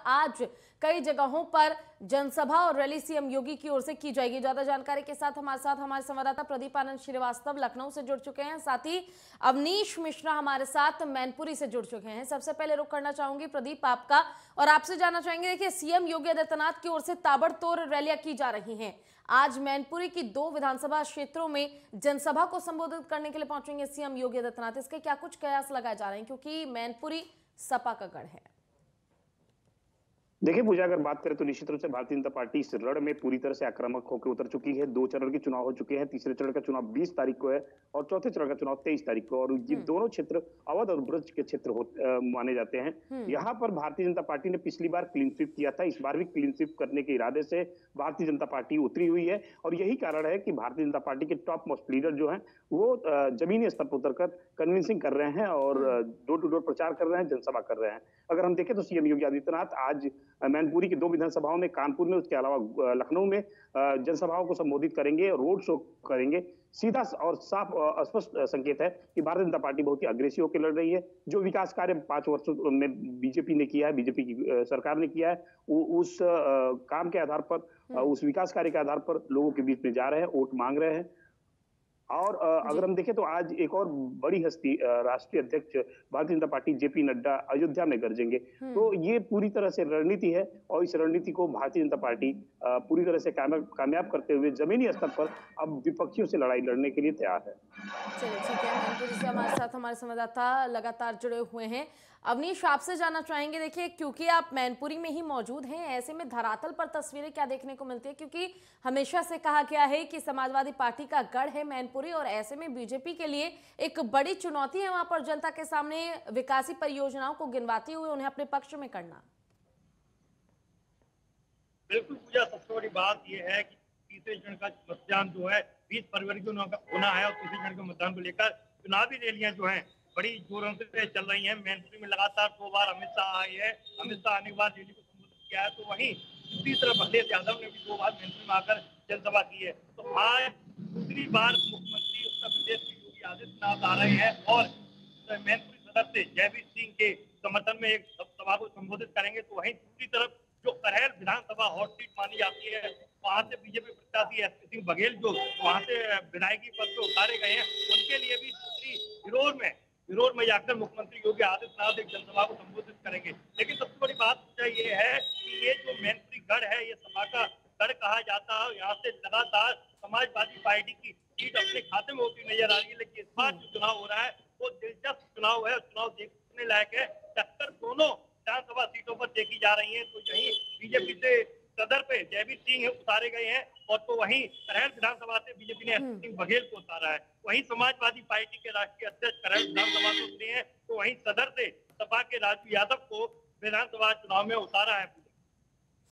आज कई जगहों पर जनसभा और रैली सीएम योगी की ओर से की जाएगी। ज्यादा जानकारी के साथ हमारे संवाददाता प्रदीप आनंद श्रीवास्तव लखनऊ से जुड़ चुके हैं, साथ ही अवनीश मिश्रा हमारे साथ मैनपुरी से जुड़ चुके हैं। सबसे पहले रुख करना चाहूंगी प्रदीप आपका, और आपसे जानना चाहेंगे, देखिए सीएम योगी आदित्यनाथ की ओर से ताबड़तोड़ रैलियां की जा रही हैं। आज मैनपुरी की 2 विधानसभा क्षेत्रों में जनसभा को संबोधित करने के लिए पहुंचेंगे सीएम योगी आदित्यनाथ। इसके क्या कुछ कयास लगाए जा रहे हैं, क्योंकि मैनपुरी सपा का गढ़ है? देखिए पूजा, अगर बात करें तो निश्चित रूप से भारतीय जनता पार्टी इस रण में पूरी तरह से आक्रामक होकर उतर चुकी है। 2 चरण के चुनाव हो चुके हैं। तीसरे चरण का चुनाव 20 तारीख को है और चौथे चरण का चुनाव 23 तारीख को, और ये दोनों क्षेत्र अवध और ब्रज के क्षेत्र माने जाते हैं। यहाँ पर भारतीय जनता पार्टी ने पिछली बार क्लीन स्वीप किया था, इस बार भी क्लीन स्वीप करने के इरादे से भारतीय जनता पार्टी उतरी हुई है। और यही कारण है कि भारतीय जनता पार्टी के टॉप मोस्ट लीडर जो है वो जमीनी स्तर पर उतरकर कन्विंसिंग कर रहे हैं और डोर टू डोर प्रचार कर रहे हैं, जनसभा कर रहे हैं। अगर हम देखें तो सीएम योगी आदित्यनाथ आज मैनपुरी की 2 विधानसभाओं में, कानपुर में, उसके अलावा लखनऊ में जनसभाओं को संबोधित करेंगे, रोड शो करेंगे। सीधा और साफ स्पष्ट संकेत है कि भारतीय जनता पार्टी बहुत ही अग्रेसिव होकर लड़ रही है। जो विकास कार्य 5 वर्षों में बीजेपी ने किया है, बीजेपी की सरकार ने किया है, उस काम के आधार पर, उस विकास कार्य के आधार पर लोगों के बीच में जा रहे हैं, वोट मांग रहे हैं। और अगर हम देखें तो आज एक और बड़ी हस्ती, राष्ट्रीय अध्यक्ष भारतीय जनता पार्टी जेपी नड्डा अयोध्या में गरजेंगे। तो ये पूरी तरह से रणनीति है और इस रणनीति को भारतीय जनता पार्टी पूरी तरह से कामयाब करते हुए जमीनी स्तर पर अब विपक्षियों से लड़ाई लड़ने के लिए तैयार है। चलिए ठीक है, मैनपुरी से हमारे साथ हमारे संवाददाता लगातार जुड़े हुए हैं। अवनीश, आपसे जानना चाहेंगे, देखिए क्योंकि आप मैनपुरी में ही मौजूद हैं, ऐसे में धरातल पर तस्वीरें क्या देखने को मिलती है? क्योंकि हमेशा से कहा गया है कि समाजवादी पार्टी का गढ़ है मैनपुरी, और ऐसे में बीजेपी के लिए एक बड़ी चुनौती है वहां पर जनता के सामने विकासी परियोजनाओं को गिनवाते हुए उन्हें अपने पक्ष में करना। बिल्कुल पूजा, सबसे बड़ी बात यह है कि तीसरे चरण का मतदान जो है 20 फरवरी को होना है, और तीसरे चरण के मतदान को लेकर चुनावी रैलियां जो हैं बड़ी जोरों से चल रही हैं। मैनपुरी में लगातार 2 बार अमित शाह आए हैं। अमित शाह आने के बाद रैली को संबोधित किया है, तो वहीं दूसरी तरफ अखिलेश यादव ने भी 2 बार मैनपुरी में आकर जनसभा की है। तो आज दूसरी बार मुख्यमंत्री उत्तर प्रदेश के योगी आदित्यनाथ आ रहे हैं और मैनपुरी सदर से जयवीर सिंह के समर्थन में एक सभा को संबोधित करेंगे। तो वहीं दूसरी तरफ जो करेल विधानसभा हॉट सीट मानी जाती है, वहां से बीजेपी प्रत्याशी एसपी सिंह बघेल जो वहां से विधायकी पद पे उतारे गए हैं, उनके लिए भी दूसरी विरोध में जाकर मुख्यमंत्री योगी आदित्यनाथ एक जनसभा को संबोधित करेंगे। लेकिन सबसे बड़ी बात ये है कि ये जो मैनपुरी गढ़ है, ये सभा का गढ़ कहा जाता है। यहाँ से लगातार समाजवादी पार्टी की सीट अपने खाते में होती नजर आ रही है। लेकिन इस बार जो चुनाव हो रहा है वो दिलचस्प चुनाव है, चुनाव देखने लायक है। टक्कर दोनों विधानसभा सीटों पर देखी जा रही है। तो यही बीजेपी से सदर पे जयवीर सिंह उतारे गए हैं, और तो वहीं करेल विधानसभा से बीजेपी ने एसपी सिंह बघेल को उतारा है। वहीं समाजवादी पार्टी के राष्ट्रीय अध्यक्ष करेल विधानसभा से उतरे हैं, तो वहीं सदर से सपा के राजू यादव को विधानसभा चुनाव में उतारा है।